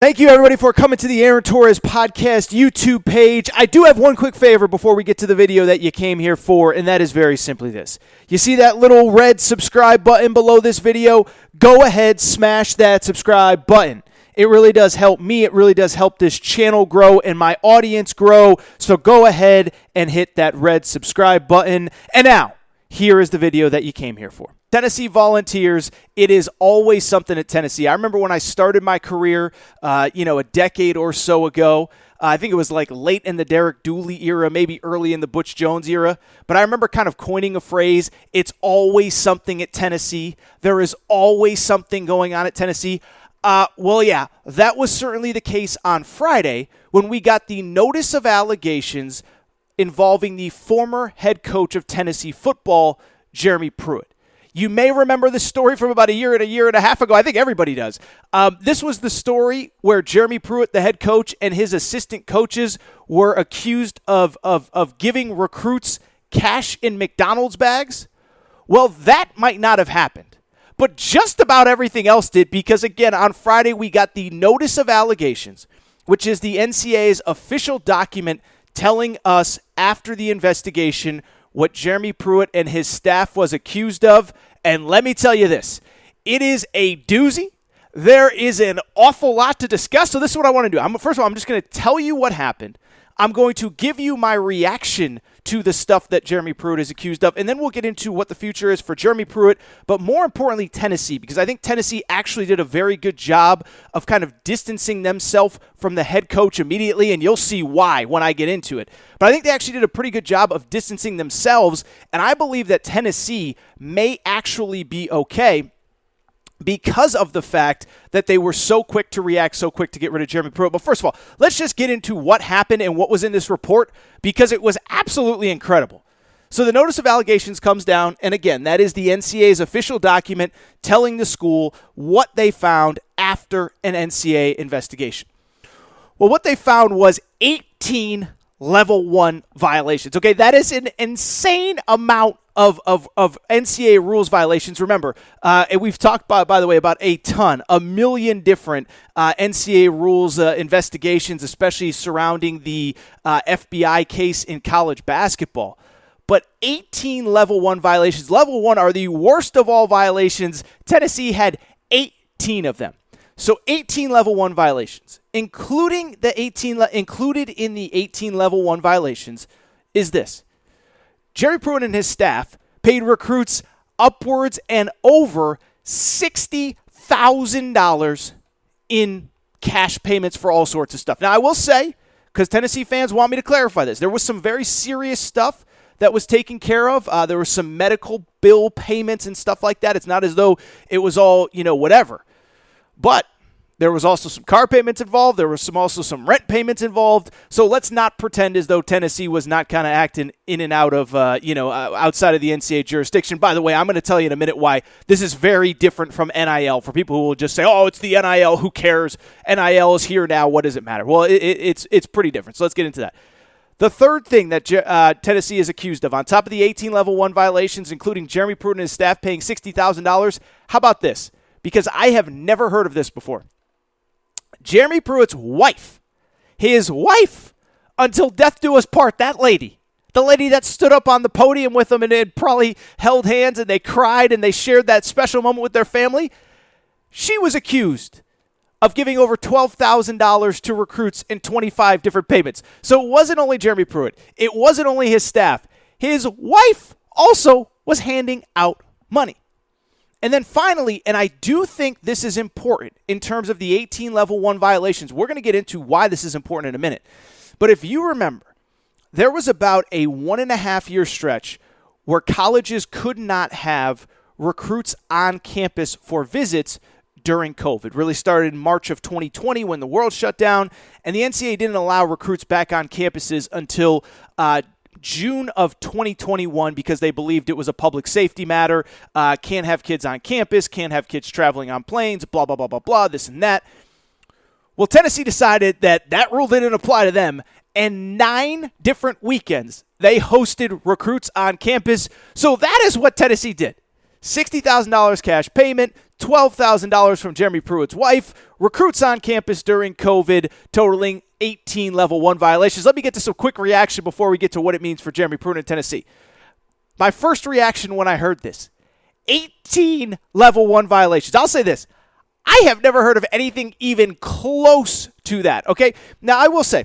Thank you, everybody, for coming to the Aaron Torres Podcast YouTube page. I do have one quick favor before we get to the video that you came here for, and that is very simply this. You see that little red subscribe button below this video? Go ahead, smash that subscribe button. It really does help me. It really does help this channel grow and my audience grow. So go ahead and hit that red subscribe button. And now, here is the video that you came here for. Tennessee Volunteers, it is always something at Tennessee. I remember when I started my career, a decade or so ago. I think it was like late in the Derek Dooley era, maybe early in the Butch Jones era. But I remember kind of coining a phrase, it's always something at Tennessee. There is always something going on at Tennessee. That was certainly the case on Friday when we got the notice of allegations involving the former head coach of Tennessee football, Jeremy Pruitt. You may remember this story from about a year and a half ago. I think everybody does. This was the story where Jeremy Pruitt, the head coach, and his assistant coaches were accused of giving recruits cash in McDonald's bags. Well, that might not have happened. But just about everything else did because, again, on Friday we got the notice of allegations, which is the NCAA's official document telling us after the investigation what Jeremy Pruitt and his staff was accused of. And let me tell you this, it is a doozy. There is an awful lot to discuss. So this is what I want to do. First of all, I'm just going to tell you what happened. I'm going to give you my reaction to the stuff that Jeremy Pruitt is accused of, and then we'll get into what the future is for Jeremy Pruitt, but more importantly, Tennessee, because I think Tennessee actually did a very good job of kind of distancing themselves from the head coach immediately, and you'll see why when I get into it. But I think they actually did a pretty good job of distancing themselves, and I believe that Tennessee may actually be okay because of the fact that they were so quick to react, so quick to get rid of Jeremy Pruitt. But first of all, let's just get into what happened and what was in this report because it was absolutely incredible. So the notice of allegations comes down, and again, that is the NCAA's official document telling the school what they found after an NCAA investigation. Well, what they found was 18 Level 1 violations. Okay, that is an insane amount of NCAA rules violations. Remember, and we've talked, by the way, about a million different NCAA rules investigations, especially surrounding the FBI case in college basketball. But 18 Level 1 violations. Level 1 are the worst of all violations. Tennessee had 18 of them. So 18 Level 1 violations, included in the 18 Level 1 violations is this. Jerry Pruitt and his staff paid recruits upwards and over $60,000 in cash payments for all sorts of stuff. Now, I will say, because Tennessee fans want me to clarify this, there was some very serious stuff that was taken care of. There were some medical bill payments and stuff like that. It's not as though it was all, whatever. But there was also some car payments involved. There was also some rent payments involved. So let's not pretend as though Tennessee was not kind of acting in and out of, outside of the NCAA jurisdiction. By the way, I'm going to tell you in a minute why this is very different from NIL. For people who will just say, oh, it's the NIL, who cares? NIL is here now. What does it matter? Well, it's pretty different. So let's get into that. The third thing that Tennessee is accused of, on top of the 18 Level 1 violations, including Jeremy Pruitt and his staff paying $60,000, how about this? Because I have never heard of this before. Jeremy Pruitt's wife, his wife, until death do us part, that lady, the lady that stood up on the podium with him and had probably held hands and they cried and they shared that special moment with their family, she was accused of giving over $12,000 to recruits in 25 different payments. So it wasn't only Jeremy Pruitt. It wasn't only his staff. His wife also was handing out money. And then finally, and I do think this is important in terms of the 18 Level 1 violations. We're going to get into why this is important in a minute. But if you remember, there was about a 1.5-year stretch where colleges could not have recruits on campus for visits during COVID. Really started in March of 2020 when the world shut down, and the NCAA didn't allow recruits back on campuses until June of 2021 because they believed it was a public safety matter. Can't have kids on campus, can't have kids traveling on planes, blah, blah, blah, blah, blah, this and that. Well, Tennessee decided that rule didn't apply to them, and 9 different weekends they hosted recruits on campus. So that is what Tennessee did. $60,000 cash payment, $12,000 from Jeremy Pruitt's wife, recruits on campus during COVID, totaling 18 Level 1 violations. Let me get to some quick reaction before we get to what it means for Jeremy Pruitt in Tennessee. My first reaction when I heard this, 18 Level 1 violations. I'll say this. I have never heard of anything even close to that, okay? Now, I will say,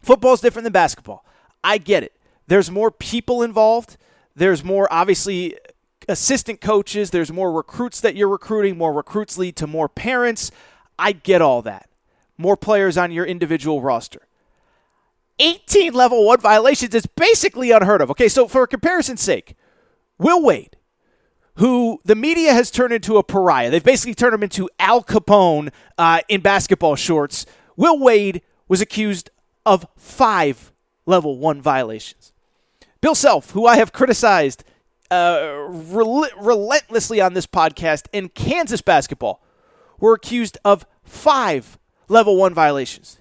football's different than basketball. I get it. There's more people involved. There's more, obviously, assistant coaches. There's more recruits that you're recruiting. More recruits lead to more parents. I get all that. More players on your individual roster. 18 Level 1 violations is basically unheard of. Okay, so for comparison's sake, Will Wade, who the media has turned into a pariah. They've basically turned him into Al Capone in basketball shorts. Will Wade was accused of 5 Level 1 violations. Bill Self, who I have criticized relentlessly on this podcast, and Kansas basketball were accused of 5 Level 1 violations.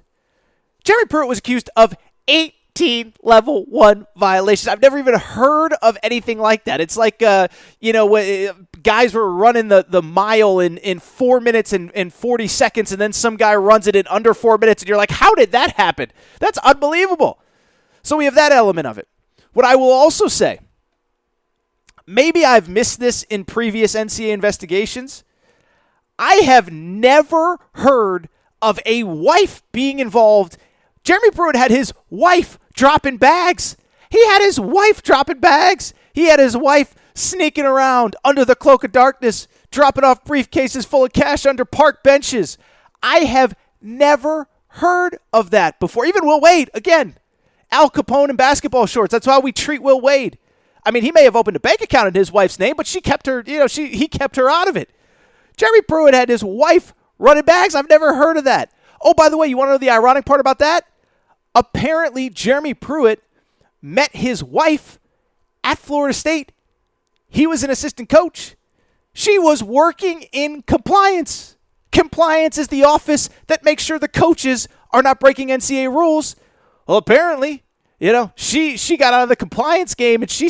Jeremy Pruitt was accused of 18 Level 1 violations. I've never even heard of anything like that. It's like, guys were running the mile in 4 minutes and 40 seconds, and then some guy runs it in under 4 minutes, and you're like, how did that happen? That's unbelievable. So we have that element of it. What I will also say, maybe I've missed this in previous NCAA investigations, I have never heard of a wife being involved. Jeremy Pruitt had his wife dropping bags. He had his wife dropping bags. He had his wife sneaking around under the cloak of darkness, dropping off briefcases full of cash under park benches. I have never heard of that before. Even Will Wade, again, Al Capone in basketball shorts. That's how we treat Will Wade. I mean, he may have opened a bank account in his wife's name, but she kept her, he kept her out of it. Jeremy Pruitt had his wife running bags. I've never heard of that. Oh, by the way, you want to know the ironic part about that? Apparently, Jeremy Pruitt met his wife at Florida State. He was an assistant coach. She was working in compliance. Compliance is the office that makes sure the coaches are not breaking NCAA rules. Well, apparently, she got out of the compliance game and she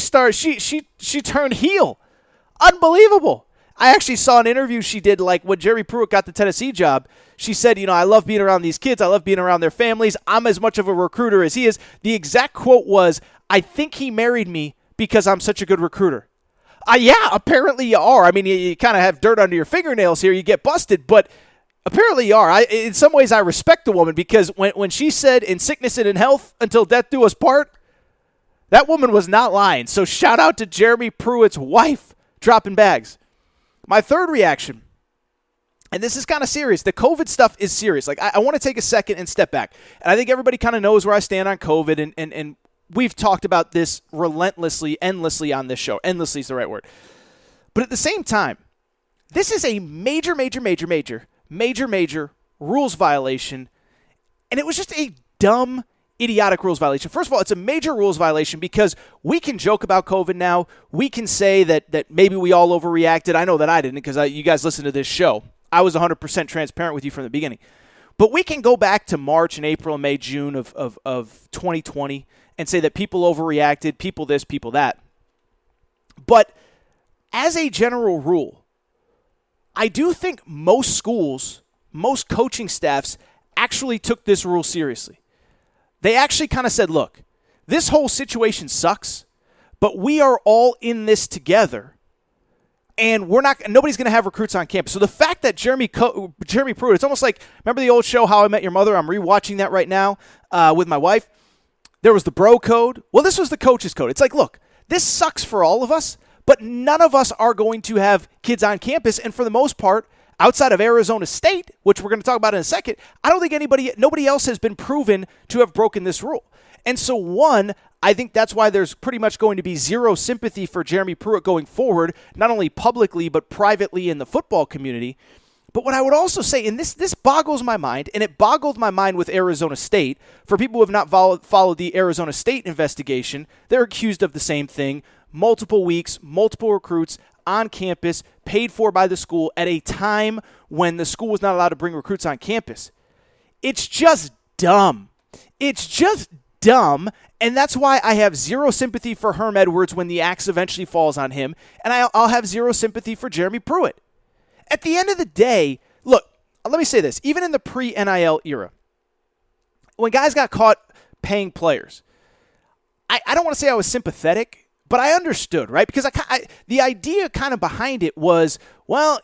turned heel. Unbelievable. I actually saw an interview she did, like when Jeremy Pruitt got the Tennessee job. She said, I love being around these kids. I love being around their families. I'm as much of a recruiter as he is. The exact quote was, I think he married me because I'm such a good recruiter. Yeah, apparently you are. I mean, you kind of have dirt under your fingernails here. You get busted, but apparently you are. In some ways, I respect the woman because when she said, in sickness and in health, until death do us part, that woman was not lying. So shout out to Jeremy Pruitt's wife dropping bags. My third reaction, and this is kind of serious. The COVID stuff is serious. Like, I want to take a second and step back. And I think everybody kind of knows where I stand on COVID, and we've talked about this relentlessly, endlessly on this show. Endlessly is the right word. But at the same time, this is a major rules violation, and it was just a dumb, idiotic rules violation. First of all, it's a major rules violation because we can joke about COVID now. We can say that maybe we all overreacted. I know that I didn't because you guys listen to this show. I was 100% transparent with you from the beginning. But we can go back to March and April, May, June of 2020 and say that people overreacted, people this, people that. But as a general rule, I do think most schools, most coaching staffs actually took this rule seriously. They actually kind of said, look, this whole situation sucks, but we are all in this together, and nobody's going to have recruits on campus. So the fact that Jeremy Pruitt, it's almost like, remember the old show, How I Met Your Mother? I'm rewatching that right now with my wife. There was the bro code. Well, this was the coach's code. It's like, look, this sucks for all of us, but none of us are going to have kids on campus, and for the most part, outside of Arizona State, which we're going to talk about in a second, I don't think nobody else has been proven to have broken this rule. And so, one, I think that's why there's pretty much going to be zero sympathy for Jeremy Pruitt going forward, not only publicly but privately in the football community. But what I would also say, and this boggles my mind, and it boggled my mind with Arizona State. For people who have not followed the Arizona State investigation, they're accused of the same thing. Multiple weeks, multiple recruits on campus, paid for by the school at a time when the school was not allowed to bring recruits on campus. It's just dumb. It's just dumb, and that's why I have zero sympathy for Herm Edwards when the axe eventually falls on him, and I'll have zero sympathy for Jeremy Pruitt. At the end of the day, look, let me say this. Even in the pre-NIL era, when guys got caught paying players, I don't want to say I was sympathetic, but I understood, right? Because the idea kind of behind it was, well,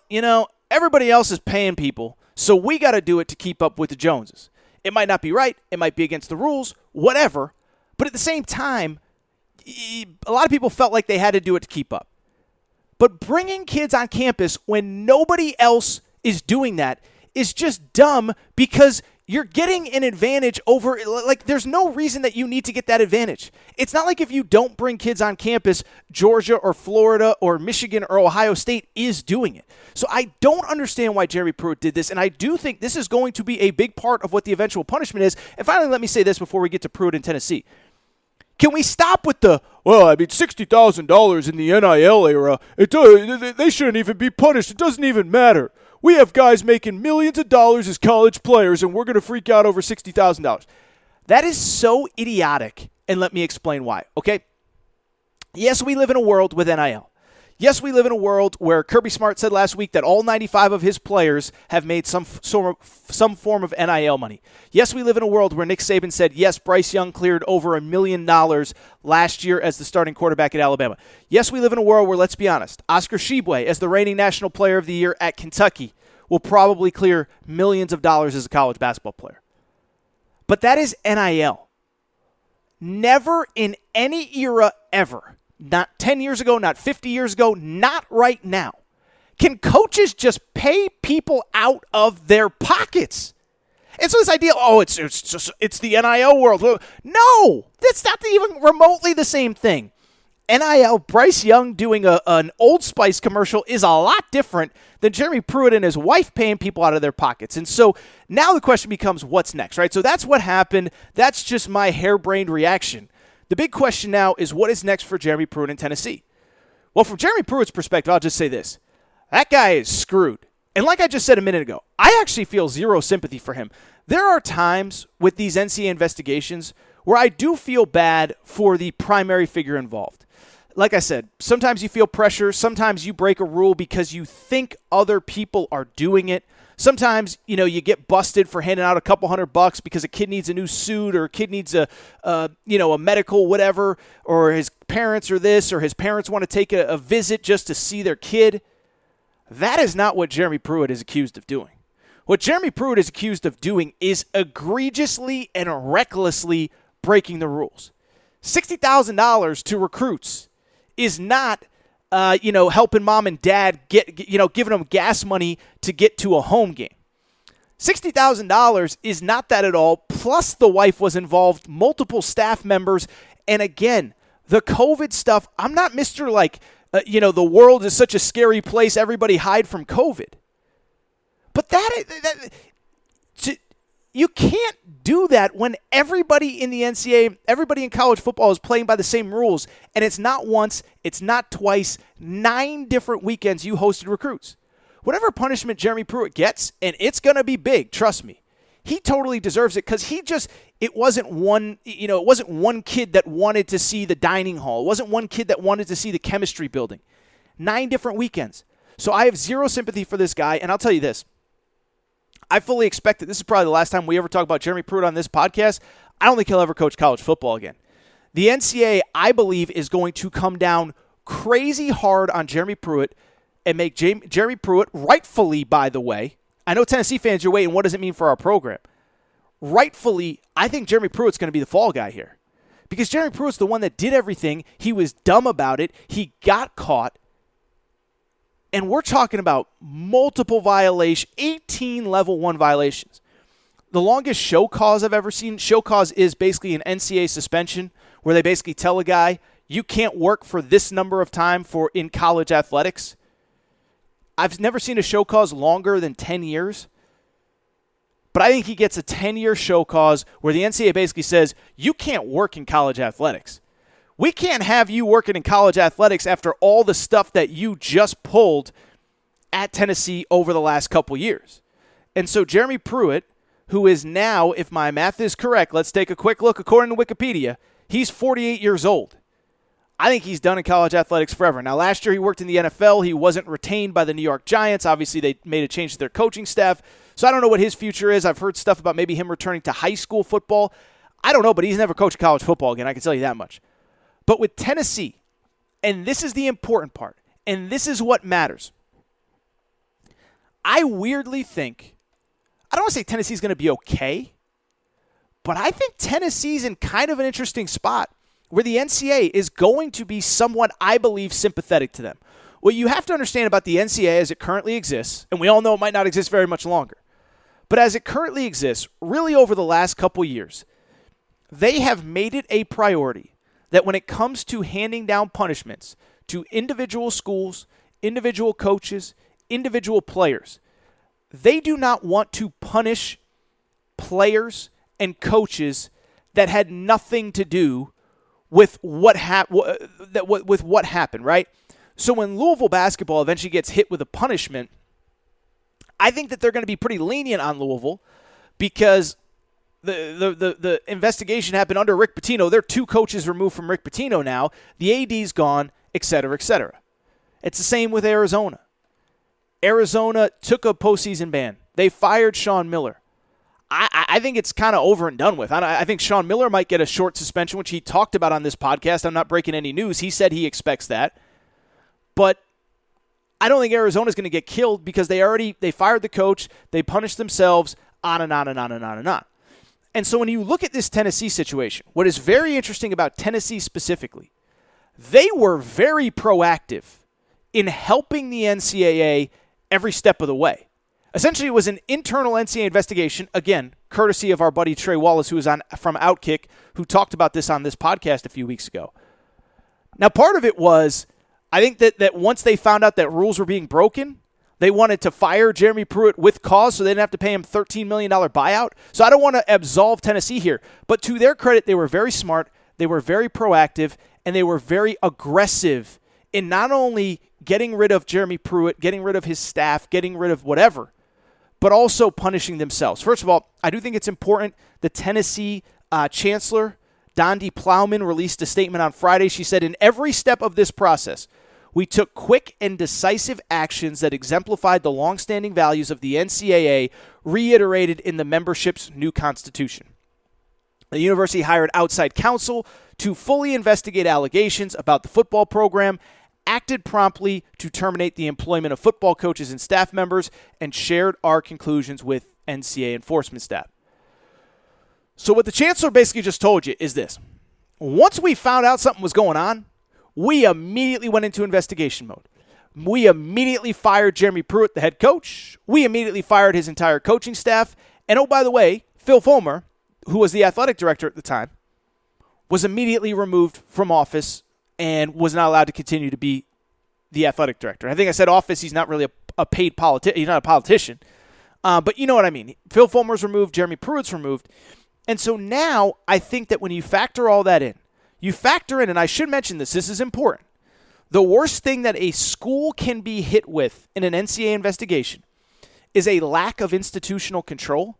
everybody else is paying people, so we got to do it to keep up with the Joneses. It might not be right. It might be against the rules, whatever. But at the same time, a lot of people felt like they had to do it to keep up. But bringing kids on campus when nobody else is doing that is just dumb because you're getting an advantage over, like, there's no reason that you need to get that advantage. It's not like if you don't bring kids on campus, Georgia or Florida or Michigan or Ohio State is doing it. So I don't understand why Jeremy Pruitt did this, and I do think this is going to be a big part of what the eventual punishment is. And finally, let me say this before we get to Pruitt in Tennessee. Can we stop with $60,000 in the NIL era, they shouldn't even be punished. It doesn't even matter. We have guys making millions of dollars as college players, and we're going to freak out over $60,000. That is so idiotic, and let me explain why, okay? Yes, we live in a world with NIL. Yes, we live in a world where Kirby Smart said last week that all 95 of his players have made some form of NIL money. Yes, we live in a world where Nick Saban said, yes, Bryce Young cleared over $1 million last year as the starting quarterback at Alabama. Yes, we live in a world where, let's be honest, Oscar Tshiebwe, as the reigning National Player of the Year at Kentucky, will probably clear millions of dollars as a college basketball player. But that is NIL. Never in any era ever, not 10 years ago, not 50 years ago, not right now, can coaches just pay people out of their pockets. And so this idea, it's the NIL world. No, that's not even remotely the same thing. NIL, Bryce Young doing an Old Spice commercial is a lot different than Jeremy Pruitt and his wife paying people out of their pockets. And so now the question becomes, what's next, right? So that's what happened. That's just my harebrained reaction. The big question now is, what is next for Jeremy Pruitt in Tennessee? Well, from Jeremy Pruitt's perspective, I'll just say this. That guy is screwed. And like I just said a minute ago, I actually feel zero sympathy for him. There are times with these NCAA investigations where I do feel bad for the primary figure involved. Like I said, sometimes you feel pressure. Sometimes you break a rule because you think other people are doing it. Sometimes, you get busted for handing out a couple $100 because a kid needs a new suit or a kid needs a medical whatever, or his parents are this, or his parents want to take a visit just to see their kid. That is not what Jeremy Pruitt is accused of doing. What Jeremy Pruitt is accused of doing is egregiously and recklessly breaking the rules. $60,000 to recruits is not helping mom and dad giving them gas money to get to a home game. $60,000 is not that at all. Plus the wife was involved, multiple staff members. And again, the COVID stuff, I'm not Mr. the world is such a scary place, everybody hide from COVID. But you can't do that when everybody in the NCAA, everybody in college football is playing by the same rules. And it's not once, it's not twice, 9 different weekends you hosted recruits. Whatever punishment Jeremy Pruitt gets, and it's going to be big, trust me, he totally deserves it because it wasn't one kid that wanted to see the dining hall. It wasn't one kid that wanted to see the chemistry building. 9 different weekends. So I have zero sympathy for this guy, and I'll tell you this. I fully expect that this is probably the last time we ever talk about Jeremy Pruitt on this podcast. I don't think he'll ever coach college football again. The NCAA, I believe, is going to come down crazy hard on Jeremy Pruitt and make Jeremy Pruitt, rightfully, by the way, I know Tennessee fans, you're waiting, what does it mean for our program? Rightfully, I think Jeremy Pruitt's going to be the fall guy here. Because Jeremy Pruitt's the one that did everything. He was dumb about it. He got caught. And we're talking about multiple violations, 18 level 1 violations. The longest show cause I've ever seen, show cause is basically an NCAA suspension where they basically tell a guy, you can't work for this number of time in college athletics. I've never seen a show cause longer than 10 years. But I think he gets a 10-year show cause where the NCAA basically says, you can't work in college athletics. We can't have you working in college athletics after all the stuff that you just pulled at Tennessee over the last couple years. And so Jeremy Pruitt, who is now, if my math is correct, let's take a quick look. According to Wikipedia, he's 48 years old. I think he's done in college athletics forever. Now, last year he worked in the NFL. He wasn't retained by the New York Giants. Obviously, they made a change to their coaching staff. So I don't know what his future is. I've heard stuff about maybe him returning to high school football. I don't know, but he's never coached college football again. I can tell you that much. But with Tennessee, and this is the important part, and this is what matters, I weirdly think, I don't want to say Tennessee's going to be okay, but I think Tennessee's in kind of an interesting spot where the NCAA is going to be somewhat, I believe, sympathetic to them. What you have to understand about the NCAA as it currently exists, and we all know it might not exist very much longer, but as it currently exists, really over the last couple years, they have made it a priority that when it comes to handing down punishments to individual schools, individual coaches, individual players, they do not want to punish players and coaches that had nothing to do with what happened, right? So when Louisville basketball eventually gets hit with a punishment, I think that they're going to be pretty lenient on Louisville because the investigation happened under Rick Pitino. They're 2 coaches removed from Rick Pitino now. The AD's gone, et cetera, et cetera. It's the same with Arizona. Arizona took a postseason ban. They fired Sean Miller. I think it's kind of over and done with. I think Sean Miller might get a short suspension, which he talked about on this podcast. I'm not breaking any news. He said he expects that. But I don't think Arizona's going to get killed because they fired the coach, they punished themselves, on and on and on and on and on. And so when you look at this Tennessee situation, what is very interesting about Tennessee specifically, they were very proactive in helping the NCAA every step of the way. Essentially, it was an internal NCAA investigation, again, courtesy of our buddy Trey Wallace, who is from Outkick, who talked about this on this podcast a few weeks ago. Now, part of it was, I think that once they found out that rules were being broken, they wanted to fire Jeremy Pruitt with cause so they didn't have to pay him $13 million buyout. So I don't want to absolve Tennessee here. But to their credit, they were very smart, they were very proactive, and they were very aggressive in not only getting rid of Jeremy Pruitt, getting rid of his staff, getting rid of whatever, but also punishing themselves. First of all, I do think it's important. The Tennessee Chancellor, Dondi Plowman, released a statement on Friday. She said, in every step of this process, we took quick and decisive actions that exemplified the longstanding values of the NCAA, reiterated in the membership's new constitution. The university hired outside counsel to fully investigate allegations about the football program, acted promptly to terminate the employment of football coaches and staff members, and shared our conclusions with NCAA enforcement staff. So what the chancellor basically just told you is this. Once we found out something was going on, we immediately went into investigation mode. We immediately fired Jeremy Pruitt, the head coach. We immediately fired his entire coaching staff. And oh, by the way, Phil Fulmer, who was the athletic director at the time, was immediately removed from office and was not allowed to continue to be the athletic director. I think I said office. He's not really a paid politician. He's not a politician. But you know what I mean. Phil Fulmer's removed. Jeremy Pruitt's removed. And so now I think that when you factor all that in, you factor in, and I should mention this is important, the worst thing that a school can be hit with in an NCAA investigation is a lack of institutional control.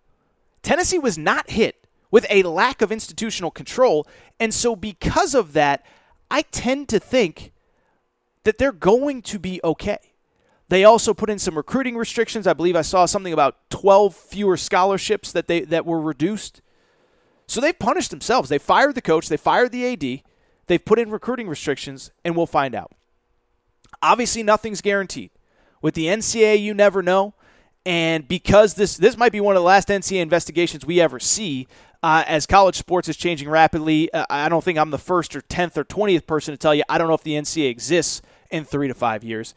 Tennessee was not hit with a lack of institutional control, and so because of that, I tend to think that they're going to be okay. They also put in some recruiting restrictions. I believe I saw something about 12 fewer scholarships that were reduced. So they've punished themselves. They fired the coach. They fired the AD. They've put in recruiting restrictions, and we'll find out. Obviously, nothing's guaranteed. With the NCAA, you never know. And because this might be one of the last NCAA investigations we ever see, as college sports is changing rapidly, I don't think I'm the first or 10th or 20th person to tell you I don't know if the NCAA exists in 3 to 5 years.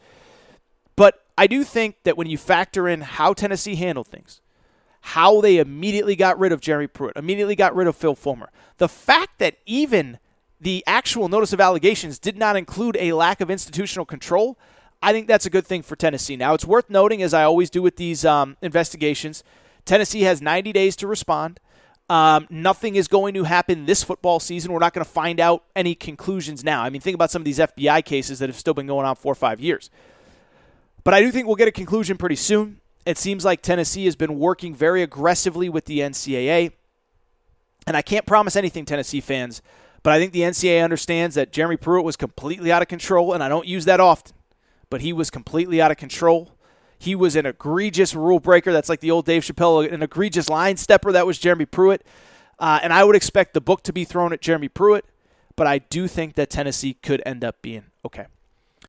But I do think that when you factor in how Tennessee handled things, how they immediately got rid of Jeremy Pruitt, immediately got rid of Phil Fulmer, the fact that even the actual notice of allegations did not include a lack of institutional control, I think that's a good thing for Tennessee. Now, it's worth noting, as I always do with these investigations, Tennessee has 90 days to respond. Nothing is going to happen this football season. We're not going to find out any conclusions now. I mean, think about some of these FBI cases that have still been going on 4 or 5 years. But I do think we'll get a conclusion pretty soon. It seems like Tennessee has been working very aggressively with the NCAA. And I can't promise anything, Tennessee fans, but I think the NCAA understands that Jeremy Pruitt was completely out of control, and I don't use that often, but he was completely out of control. He was an egregious rule breaker. That's like the old Dave Chappelle, an egregious line stepper. That was Jeremy Pruitt. And I would expect the book to be thrown at Jeremy Pruitt, but I do think that Tennessee could end up being okay.